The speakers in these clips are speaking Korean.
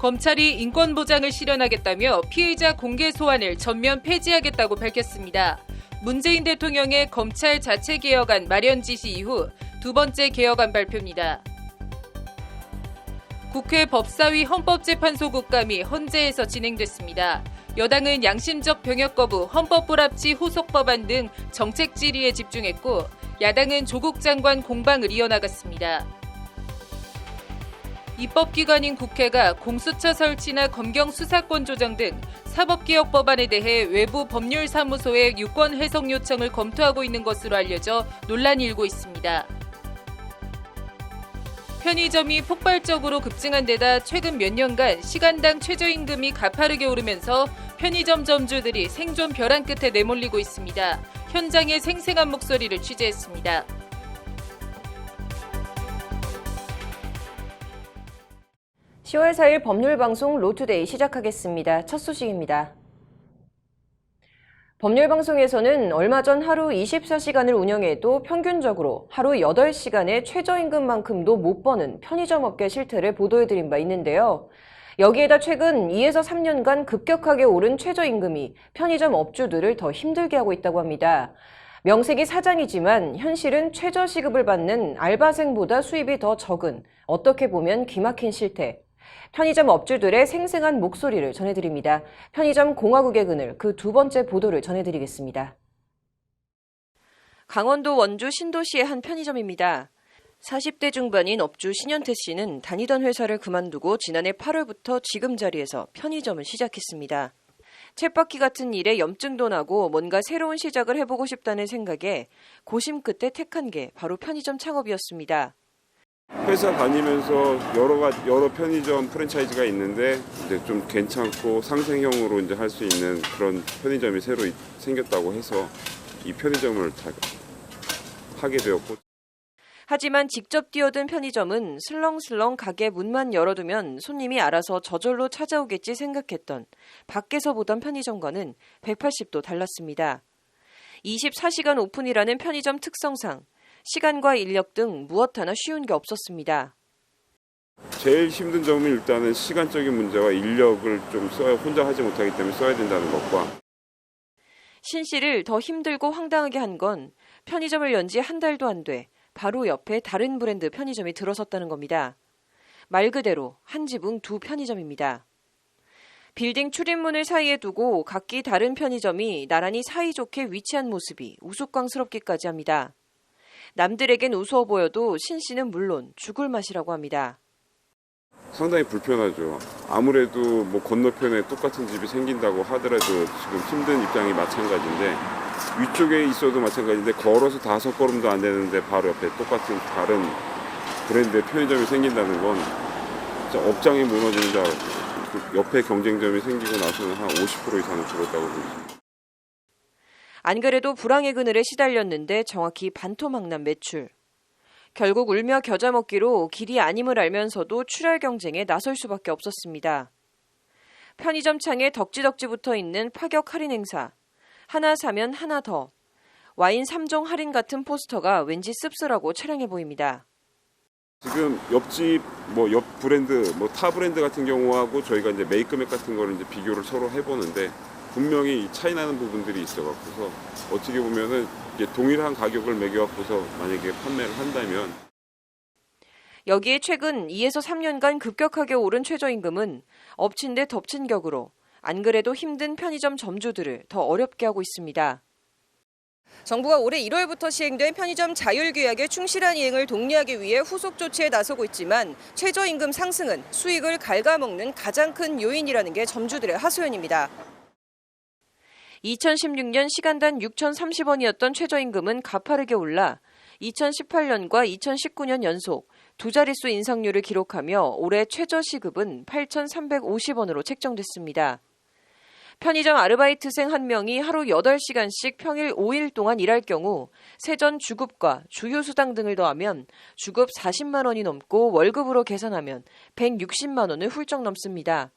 검찰이 인권보장을 실현하겠다며 피의자 공개 소환을 전면 폐지하겠다고 밝혔습니다. 문재인 대통령의 검찰 자체 개혁안 마련 지시 이후 두 번째 개혁안 발표입니다. 국회 법사위 헌법재판소 국감이 헌재에서 진행됐습니다. 여당은 양심적 병역 거부, 헌법 불합치 후속 법안 등 정책 질의에 집중했고 야당은 조국 장관 공방을 이어나갔습니다. 입법기관인 국회가 공수처 설치나 검경 수사권 조정 등 사법개혁 법안에 대해 외부 법률사무소의 유권 해석 요청을 검토하고 있는 것으로 알려져 논란이 일고 있습니다. 편의점이 폭발적으로 급증한 데다 최근 몇 년간 시간당 최저임금이 가파르게 오르면서 편의점 점주들이 생존 벼랑 끝에 내몰리고 있습니다. 현장의 생생한 목소리를 취재했습니다. 10월 4일 법률방송 로투데이 시작하겠습니다. 첫 소식입니다. 법률방송에서는 얼마 전 하루 24시간을 운영해도 평균적으로 하루 8시간의 최저임금만큼도 못 버는 편의점 업계 실태를 보도해드린 바 있는데요. 여기에다 최근 2에서 3년간 급격하게 오른 최저임금이 편의점 업주들을 더 힘들게 하고 있다고 합니다. 명색이 사장이지만 현실은 최저시급을 받는 알바생보다 수입이 더 적은 어떻게 보면 기막힌 실태. 편의점 업주들의 생생한 목소리를 전해드립니다. 편의점 공화국의 그늘 그 두 번째 보도를 전해드리겠습니다. 강원도 원주 신도시의 한 편의점입니다. 40대 중반인 업주 신현태 씨는 다니던 회사를 그만두고 지난해 8월부터 지금 자리에서 편의점을 시작했습니다. 쳇바퀴 같은 일에 염증도 나고 뭔가 새로운 시작을 해보고 싶다는 생각에 고심 끝에 택한 게 바로 편의점 창업이었습니다. 회사 다니면서 여러 편의점 프랜차이즈가 있는데 이제 좀 괜찮고 상생형으로 이제 할 수 있는 그런 편의점이 새로 생겼다고 해서 이 편의점을 하게 되었고. 하지만 직접 뛰어든 편의점은 슬렁슬렁 가게 문만 열어두면 손님이 알아서 저절로 찾아오겠지 생각했던 밖에서 보던 편의점과는 180도 달랐습니다. 24시간 오픈이라는 편의점 특성상 시간과 인력 등 무엇 하나 쉬운 게 없었습니다. 제일 힘든 점은 일단은 시간적인 문제와 인력을 좀 혼자 하지 못하기 때문에 써야 된다는 것과 신 씨를 더 힘들고 황당하게 한 건 편의점을 연 지 한 달도 안 돼 바로 옆에 다른 브랜드 편의점이 들어섰다는 겁니다. 말 그대로 한 지붕 두 편의점입니다. 빌딩 출입문을 사이에 두고 각기 다른 편의점이 나란히 사이좋게 위치한 모습이 우스꽝스럽기까지 합니다. 남들에겐 우스워 보여도 신 씨는 물론 죽을 맛이라고 합니다. 상당히 불편하죠. 아무래도 뭐 건너편에 똑같은 집이 생긴다고 하더라도 지금 힘든 입장이 마찬가지인데 위쪽에 있어도 마찬가지인데 걸어서 5걸음도 안 되는데 바로 옆에 똑같은 다른 브랜드의 편의점이 생긴다는 건 진짜 업장이 무너지는 줄 알았고 옆에 경쟁점이 생기고 나서는 한 50% 이상은 줄었다고 보입니다. 안 그래도 불황의 그늘에 시달렸는데 정확히 반토막난 매출. 결국 울며 겨자 먹기로 길이 아님을 알면서도 출혈 경쟁에 나설 수밖에 없었습니다. 편의점 창에 덕지덕지 붙어있는 파격 할인 행사, 하나 사면 하나 더, 와인 3종 할인 같은 포스터가 왠지 씁쓸하고 차량해 보입니다. 지금 옆집 옆 브랜드 타 브랜드 같은 경우하고 저희가 이제 메이크업 같은 거를 이제 비교를 서로 해보는데 분명히 차이 나는 부분들이 있어갖고서 어떻게 보면은 이게 동일한 가격을 매겨갖고서 만약에 판매를 한다면 여기에 최근 2에서 3년간 급격하게 오른 최저임금은 엎친 데 덮친 격으로 안 그래도 힘든 편의점 점주들을 더 어렵게 하고 있습니다. 정부가 올해 1월부터 시행된 편의점 자율규약의 충실한 이행을 독려하기 위해 후속 조치에 나서고 있지만 최저임금 상승은 수익을 갉아먹는 가장 큰 요인이라는 게 점주들의 하소연입니다. 2016년 시간당 6,030원이었던 최저임금은 가파르게 올라 2018년과 2019년 연속 두 자릿수 인상률을 기록하며 올해 최저시급은 8,350원으로 책정됐습니다. 편의점 아르바이트생 1명이 하루 8시간씩 평일 5일 동안 일할 경우 세전 주급과 주휴수당 등을 더하면 주급 40만 원이 넘고 월급으로 계산하면 160만 원을 훌쩍 넘습니다.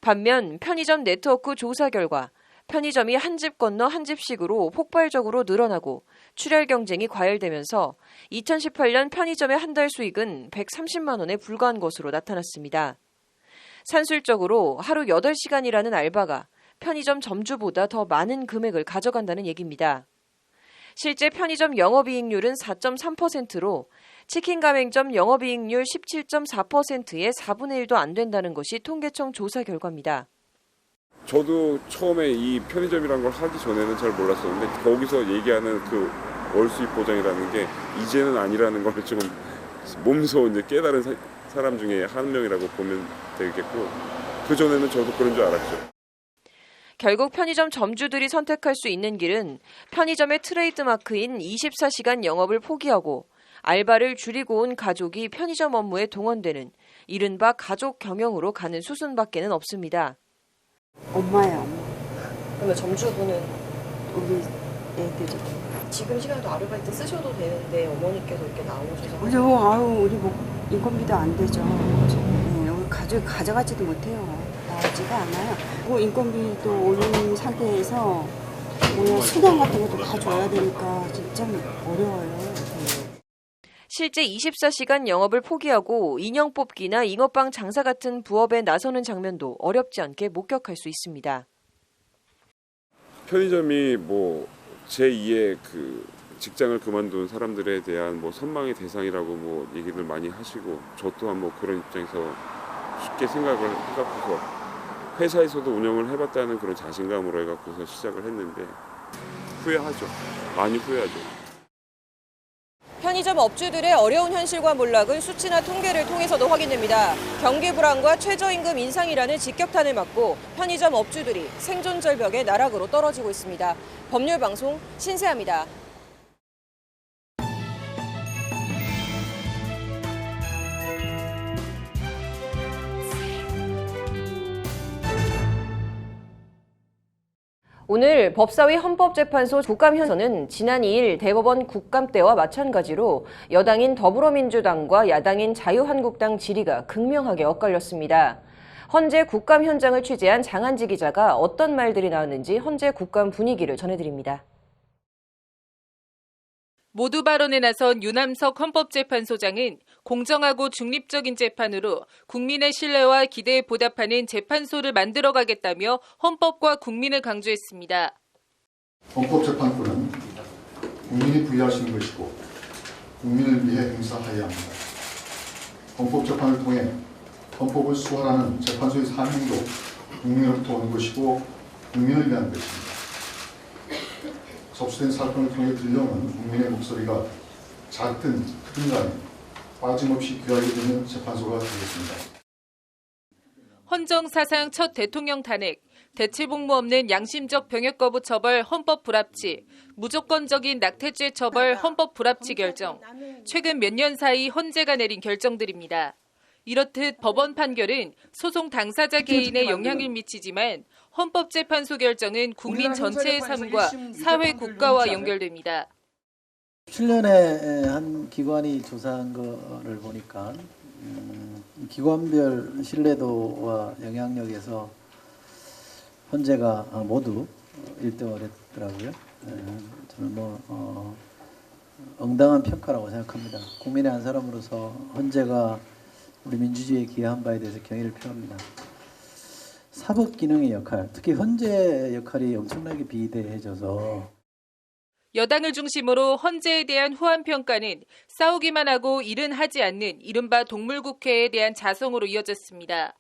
반면 편의점 네트워크 조사 결과 편의점이 한 집 건너 한 집씩으로 폭발적으로 늘어나고 출혈 경쟁이 과열되면서 2018년 편의점의 한 달 수익은 130만 원에 불과한 것으로 나타났습니다. 산술적으로 하루 8시간이라는 알바가 편의점 점주보다 더 많은 금액을 가져간다는 얘기입니다. 실제 편의점 영업이익률은 4.3%로 치킨 가맹점 영업이익률 17.4%의 4분의 1도 안 된다는 것이 통계청 조사 결과입니다. 저도 처음에 이 편의점이라는 걸 하기 전에는 잘 몰랐었는데 거기서 얘기하는 그 월수입 보장이라는 게 이제는 아니라는 걸 좀 몸소 이제 깨달은 사람 중에 한 명이라고 보면 되겠고, 그전에는 저도 그런 줄 알았죠. 결국 편의점 점주들이 선택할 수 있는 길은 편의점의 트레이드마크인 24시간 영업을 포기하고 알바를 줄이고 온 가족이 편의점 업무에 동원되는 이른바 가족 경영으로 가는 수순밖에는 없습니다. 엄마야, 엄마. 그러면 점주분은 우리 애들이. 지금 시간에도 아르바이트 쓰셔도 되는데 어머니께서 이렇게 나오셔서 그죠? 아유, 우리 뭐 인건비도 안 되죠. 네, 우리 가져가지도 못해요. 나오지가 않아요. 뭐 인건비도 올린 상태에서 뭐야 수당 같은 것도 다 줘야 되니까 진짜 어려워요. 네. 실제 24시간 영업을 포기하고 인형 뽑기나 잉어빵 장사 같은 부업에 나서는 장면도 어렵지 않게 목격할 수 있습니다. 편의점이 뭐 제2의 그 직장을 그만둔 사람들에 대한 뭐 선망의 대상이라고 뭐 얘기를 많이 하시고, 저 또한 뭐 그런 입장에서 쉽게 생각을 해갖고서 회사에서도 운영을 해봤다는 그런 자신감으로 해갖고서 시작을 했는데 후회하죠. 많이 후회하죠. 편의점 업주들의 어려운 현실과 몰락은 수치나 통계를 통해서도 확인됩니다. 경기 불안과 최저임금 인상이라는 직격탄을 맞고 편의점 업주들이 생존 절벽의 나락으로 떨어지고 있습니다. 법률방송 신세아입니다. 오늘 법사위 헌법재판소 국감현서는 지난 2일 대법원 국감 때와 마찬가지로 여당인 더불어민주당과 야당인 자유한국당 질의가 극명하게 엇갈렸습니다. 헌재 국감 현장을 취재한 장한지 기자가 어떤 말들이 나왔는지 헌재 국감 분위기를 전해드립니다. 모두 발언에 나선 유남석 헌법재판소장은 공정하고 중립적인 재판으로 국민의 신뢰와 기대에 보답하는 재판소를 만들어가겠다며 헌법과 국민을 강조했습니다. 헌법재판권은 국민이 부여하신 것이고 국민을 위해 행사하여야 합니다. 헌법재판을 통해 헌법을 수호하는 재판소의 사명도 국민으로부터 오는 것이고 국민을 위한 것입니다. 접수된 사건을 통해 들려오는 국민의 목소리가 작든 크든 간에 빠짐없이 귀하게 듣는 재판소가 되겠습니다. 헌정사상 첫 대통령 탄핵, 대체복무 없는 양심적 병역 거부 처벌 헌법 불합치, 무조건적인 낙태죄 처벌 헌법 불합치 결정, 최근 몇 년 사이 헌재가 내린 결정들입니다. 이렇듯 법원 판결은 소송 당사자 개인에 영향을 미치지만 헌법재판소 결정은 국민 전체의 삶과 사회 국가와 연결됩니다. 7년에 한 기관이 조사한 거를 보니까 기관별 신뢰도와 영향력에서 헌재가 모두 1등을 했더라고요. 저는 응당한 평가라고 생각합니다. 국민의 한 사람으로서 헌재가 우리 민주주의에 기여한 바에 대해서 경의를 표합니다. 사법 기능의 역할, 특히 헌재 역할이 엄청나게 비대해져서 여당을 중심으로 헌재에 대한 후한 평가는 싸우기만 하고 일은 하지 않는 이른바 동물국회에 대한 자성으로 이어졌습니다.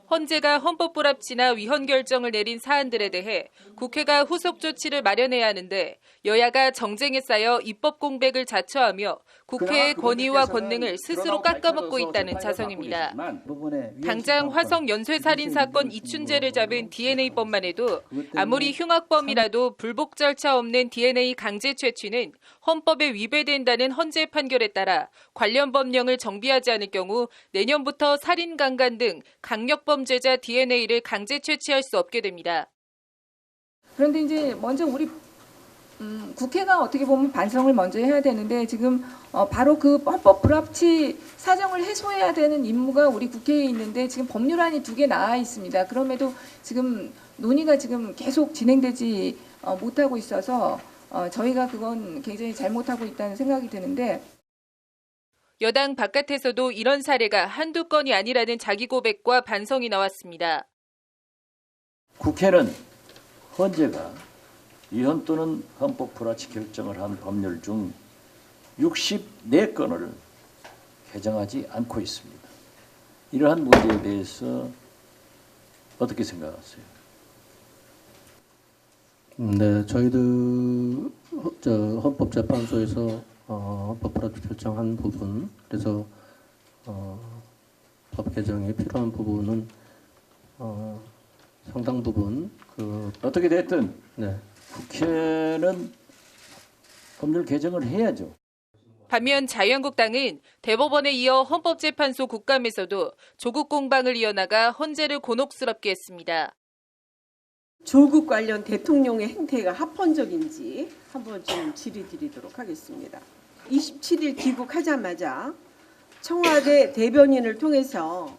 헌재가 헌법 불합치나 위헌 결정을 내린 사안들에 대해 국회가 후속 조치를 마련해야 하는데 여야가 정쟁에 쌓여 입법 공백을 자초하며 국회의 권위와 권능을 스스로 깎아먹고 있다는 자성입니다. 당장 화성 연쇄살인 사건 이춘재를 잡은 DNA법만 해도 아무리 흉악범이라도 불복 절차 없는 DNA 강제 채취는 헌법에 위배된다는 헌재 판결에 따라 관련 법령을 정비하지 않을 경우 내년부터 살인 강간 등 강력범죄자 DNA를 강제 채취할 수 없게 됩니다. 그런데 이제 먼저 우리 국회가 어떻게 보면 반성을 먼저 해야 되는데 지금 바로 그 헌법 불합치 사정을 해소해야 되는 임무가 우리 국회에 있는데 지금 법률안이 2개 나와 있습니다. 그럼에도 지금 논의가 지금 계속 진행되지 못하고 있어서 저희가 그건 굉장히 잘못하고 있다는 생각이 드는데 여당 바깥에서도 이런 사례가 한두 건이 아니라는 자기 고백과 반성이 나왔습니다. 국회는 헌재가 위헌 또는 헌법 불합치 결정을 한 법률 중 64건을 개정하지 않고 있습니다. 이러한 문제에 대해서 어떻게 생각하세요? 네, 저희들 헌법재판소에서 헌법 불합치 결정한 부분, 그래서 법 개정에 필요한 부분은 상당 부분 어떻게 됐든 네. 국회는 법률 개정을 해야죠. 반면 자유한국당은 대법원에 이어 헌법재판소 국감에서도 조국 공방을 이어나가 헌재를 곤혹스럽게 했습니다. 조국 관련 대통령의 행태가 합헌적인지 한번 좀 질의드리도록 하겠습니다. 27일 귀국하자마자 청와대 대변인을 통해서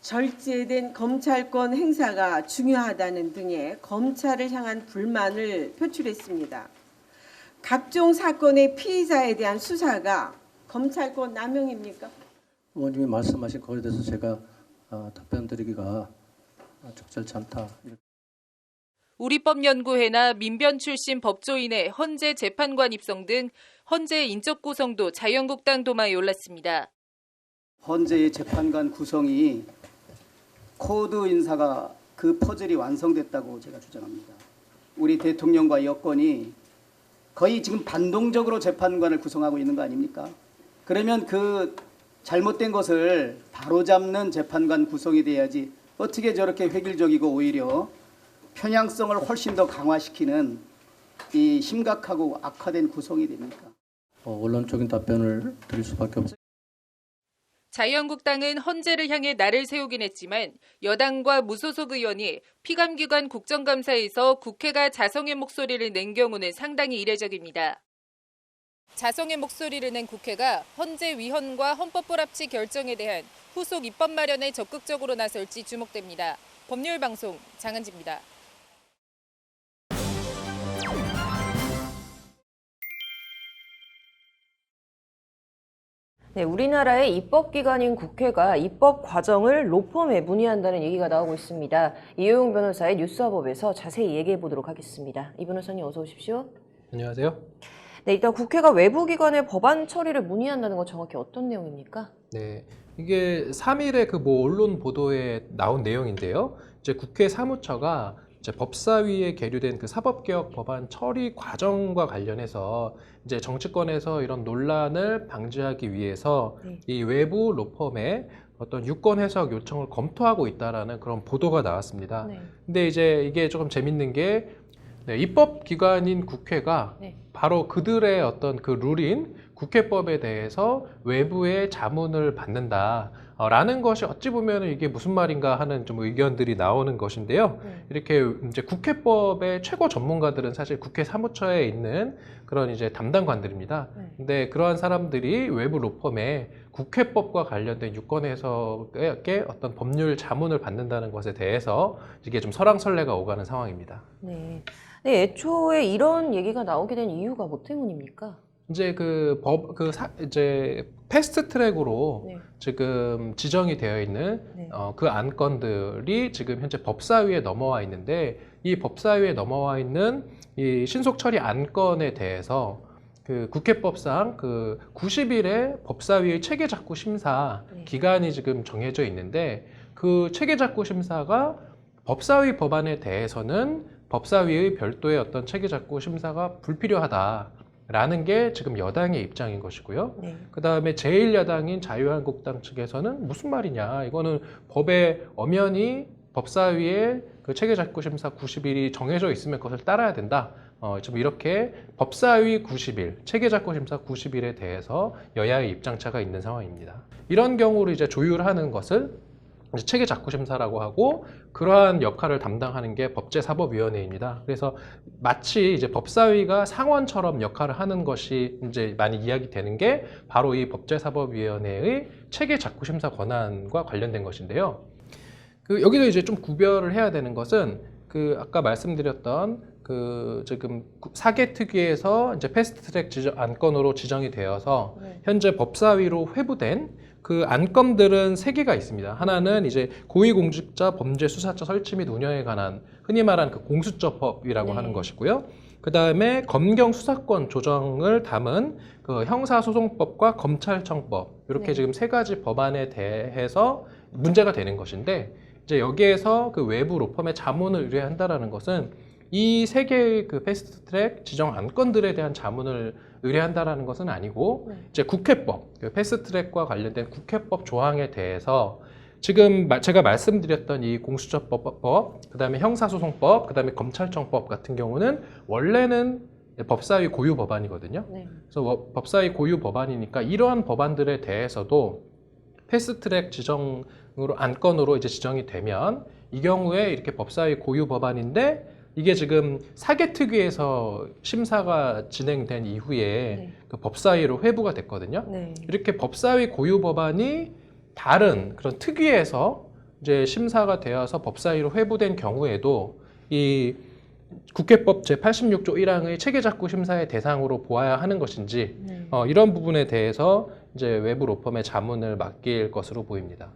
절제된 검찰권 행사가 중요하다는 등의 검찰을 향한 불만을 표출했습니다. 각종 사건의 피의자에 대한 수사가 검찰권 남용입니까? 의원님이 말씀하신 거에 대해서 제가 답변드리기가 적절치 않다. 우리법연구회나 민변 출신 법조인의 헌재 재판관 입성 등 헌재 인적 구성도 자유한국당 도마에 올랐습니다. 헌재의 재판관 구성이 코드 인사가 그 퍼즐이 완성됐다고 제가 주장합니다. 우리 대통령과 여권이 거의 지금 반동적으로 재판관을 구성하고 있는 거 아닙니까? 그러면 그 잘못된 것을 바로잡는 재판관 구성이 돼야지 어떻게 저렇게 획일적이고 오히려 편향성을 훨씬 더 강화시키는 이 심각하고 악화된 구성이 됩니까? 원론적인 답변을 드릴 수밖에 없습니다. 자유한국당은 헌재를 향해 날을 세우긴 했지만 여당과 무소속 의원이 피감기관 국정감사에서 국회가 자성의 목소리를 낸 경우는 상당히 이례적입니다. 자성의 목소리를 낸 국회가 헌재 위헌과 헌법 불합치 결정에 대한 후속 입법 마련에 적극적으로 나설지 주목됩니다. 법률방송 장은지입니다. 네, 우리나라의 입법기관인 국회가 입법 과정을 로펌에 문의한다는 얘기가 나오고 있습니다. 이효용 변호사의 뉴스화법에서 자세히 얘기해 보도록 하겠습니다. 이 변호사님 어서 오십시오. 안녕하세요. 네, 일단 국회가 외부기관의 법안 처리를 문의한다는 건 정확히 어떤 내용입니까? 네, 이게 3일에 그 언론 보도에 나온 내용인데요. 이제 국회 사무처가 이제 법사위에 계류된 그 사법개혁 법안 처리 과정과 관련해서 이제 정치권에서 이런 논란을 방지하기 위해서 이 외부 로펌에 어떤 유권 해석 요청을 검토하고 있다라는 그런 보도가 나왔습니다. 근데 이제 이게 조금 재밌는 게 입법기관인 국회가 바로 그들의 어떤 그 룰인 국회법에 대해서 외부의 자문을 받는다라는 것이 어찌 보면 이게 무슨 말인가 하는 좀 의견들이 나오는 것인데요. 이렇게 이제 국회법의 최고 전문가들은 사실 국회 사무처에 있는 그런 이제 담당관들입니다. 근데 그러한 사람들이 외부 로펌에 국회법과 관련된 유권 해석의 어떤 법률 자문을 받는다는 것에 대해서 이게 좀 설왕설래가 오가는 상황입니다. 네. 네, 애초에 이런 얘기가 나오게 된 이유가 뭐 때문입니까? 이제 이제 패스트 트랙으로 지금 지정이 되어 있는 그 안건들이 지금 현재 법사위에 넘어와 있는데 이 법사위에 넘어와 있는 이 신속 처리 안건에 대해서 그 국회법상 그 90일의 법사위의 체계작구 심사 기간이 지금 정해져 있는데 그 체계작구 심사가 법사위 법안에 대해서는 법사위의 별도의 어떤 체계작구 심사가 불필요하다라는 게 지금 여당의 입장인 것이고요. 그 다음에 제1야당인 자유한국당 측에서는 무슨 말이냐, 이거는 법에 엄연히 법사위의 그 체계작구 심사 90일이 정해져 있으면 그것을 따라야 된다. 좀 이렇게 법사위 90일, 체계작구 심사 90일에 대해서 여야의 입장차가 있는 상황입니다. 이런 경우를 이제 조율하는 것을 체계작구심사라고 하고 그러한 역할을 담당하는 게 법제사법위원회입니다. 그래서 마치 이제 법사위가 상원처럼 역할을 하는 것이 이제 많이 이야기되는 게 바로 이 법제사법위원회의 체계작구심사 권한과 관련된 것인데요. 여기서 이제 좀 구별을 해야 되는 것은 아까 말씀드렸던 지금 사개특위에서 이제 패스트트랙 안건으로 지정이 되어서 현재 법사위로 회부된 그 안건들은 3개가 있습니다. 하나는 이제 고위공직자 범죄수사처 설치 및 운영에 관한 흔히 말하는 그 공수처법이라고 하는 것이고요. 그 다음에 검경 수사권 조정을 담은 그 형사소송법과 검찰청법 이렇게 지금 3가지 법안에 대해서 문제가 되는 것인데 이제 여기에서 그 외부 로펌에 자문을 의뢰한다라는 것은 이 3개의 그 패스트트랙 지정 안건들에 대한 자문을 의뢰한다라는 것은 아니고 이제 국회법, 그 패스트트랙과 관련된 국회법 조항에 대해서 지금 제가 말씀드렸던 이 공수처법, 그다음에 형사소송법, 그다음에 검찰청법 같은 경우는 원래는 법사위 고유 법안이거든요. 그래서 법사위 고유 법안이니까 이러한 법안들에 대해서도 패스트트랙 지정으로 안건으로 이제 지정이 되면 이 경우에 이렇게 법사위 고유 법안인데 이게 지금 사개특위에서 심사가 진행된 이후에 그 법사위로 회부가 됐거든요. 이렇게 법사위 고유 법안이 다른 그런 특위에서 이제 심사가 되어서 법사위로 회부된 경우에도 이 국회법 제86조 1항의 체계작구 심사의 대상으로 보아야 하는 것인지 이런 부분에 대해서 이제 외부 로펌의 자문을 맡길 것으로 보입니다.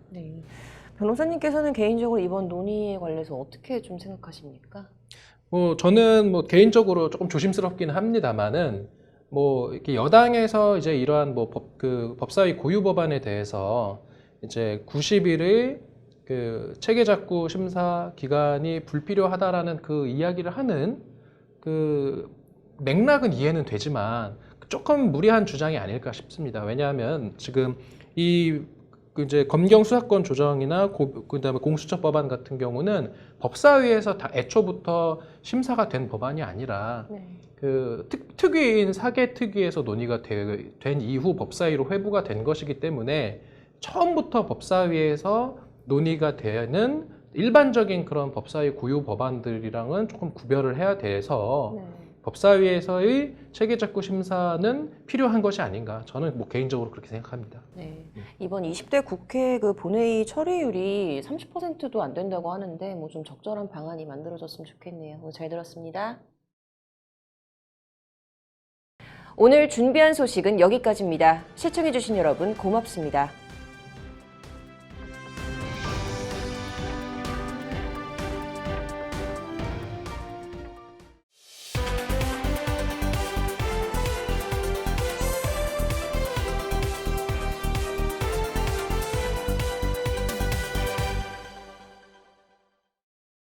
변호사님께서는 개인적으로 이번 논의에 관해서 어떻게 좀 생각하십니까? 저는 개인적으로 조금 조심스럽긴 합니다만은 이렇게 여당에서 이제 이러한 법사위 고유 법안에 대해서 이제 90일의 그 체계작구 심사 기간이 불필요하다라는 그 이야기를 하는 그 맥락은 이해는 되지만 조금 무리한 주장이 아닐까 싶습니다. 왜냐하면 지금 이제 검경 수사권 조정이나 그다음에 공수처 법안 같은 경우는 법사위에서 다 애초부터 심사가 된 법안이 아니라 그 특위인 사개특위에서 논의가 된 이후 법사위로 회부가 된 것이기 때문에 처음부터 법사위에서 논의가 되는 일반적인 그런 법사위 고유 법안들이랑은 조금 구별을 해야 돼서 법사위에서의 체계작구 심사는 필요한 것이 아닌가 저는 개인적으로 그렇게 생각합니다. 이번 20대 국회 그 본회의 처리율이 30%도 안 된다고 하는데 좀 적절한 방안이 만들어졌으면 좋겠네요. 오늘 잘 들었습니다. 오늘 준비한 소식은 여기까지입니다. 시청해주신 여러분 고맙습니다.